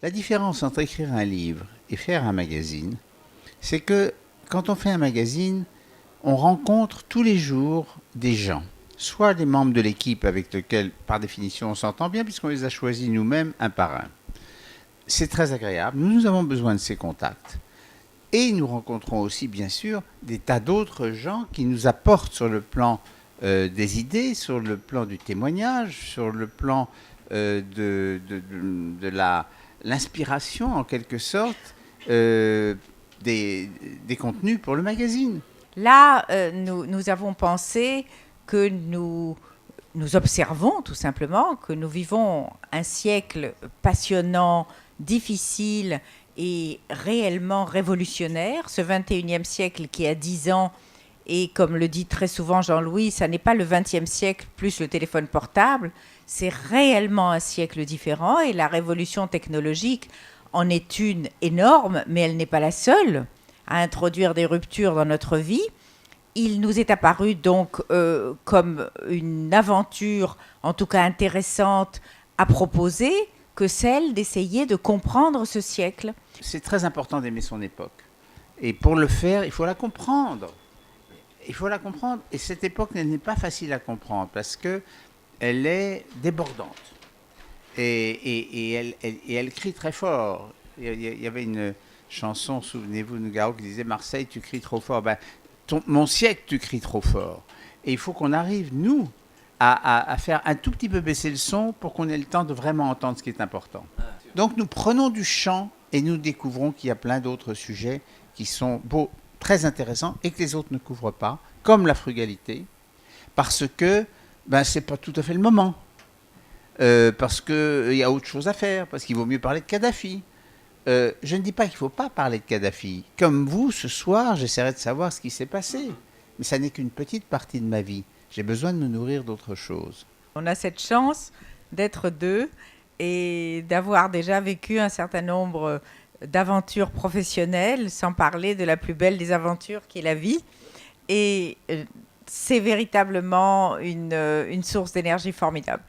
La différence entre écrire un livre et faire un magazine, c'est que quand on fait un magazine, on rencontre tous les jours des gens, soit des membres de l'équipe avec lesquels, par définition, on s'entend bien puisqu'on les a choisis nous-mêmes un par un. C'est très agréable, nous avons besoin de ces contacts. Et nous rencontrons aussi, bien sûr, des tas d'autres gens qui nous apportent sur le plan des idées, sur le plan du témoignage, sur le plan de l'inspiration, en quelque sorte, des contenus pour le magazine. Là, nous avons pensé que nous observons tout simplement que nous vivons un siècle passionnant, difficile et réellement révolutionnaire. Ce 21e siècle qui a 10 ans, et comme le dit très souvent Jean-Louis, ça n'est pas le 20e siècle plus le téléphone portable, c'est réellement un siècle différent et la révolution technologique en est une énorme, mais elle n'est pas la seule à introduire des ruptures dans notre vie. Il nous est apparu donc comme une aventure, en tout cas intéressante, à proposer, que celle d'essayer de comprendre ce siècle. C'est très important d'aimer son époque. Et pour le faire, il faut la comprendre. Il faut la comprendre. Et cette époque, elle n'est pas facile à comprendre parce qu'elle est débordante. Et elle crie très fort. Il y avait une chanson, souvenez-vous, Nougaro, qui disait « Marseille, tu cries trop fort ». Ben, mon siècle, tu cries trop fort. Et il faut qu'on arrive, nous, à faire un tout petit peu baisser le son pour qu'on ait le temps de vraiment entendre ce qui est important. Donc nous prenons du chant et nous découvrons qu'il y a plein d'autres sujets qui sont beaux, très intéressants et que les autres ne couvrent pas, comme la frugalité, parce que ce n'est pas tout à fait le moment. Parce qu'il y a autre chose à faire, parce qu'il vaut mieux parler de Kadhafi. Je ne dis pas qu'il ne faut pas parler de Kadhafi. Comme vous, ce soir, j'essaierai de savoir ce qui s'est passé. Mais ça n'est qu'une petite partie de ma vie. J'ai besoin de me nourrir d'autre chose. On a cette chance d'être deux et d'avoir déjà vécu un certain nombre d'aventures professionnelles, sans parler de la plus belle des aventures qui est la vie. Et c'est véritablement une source d'énergie formidable.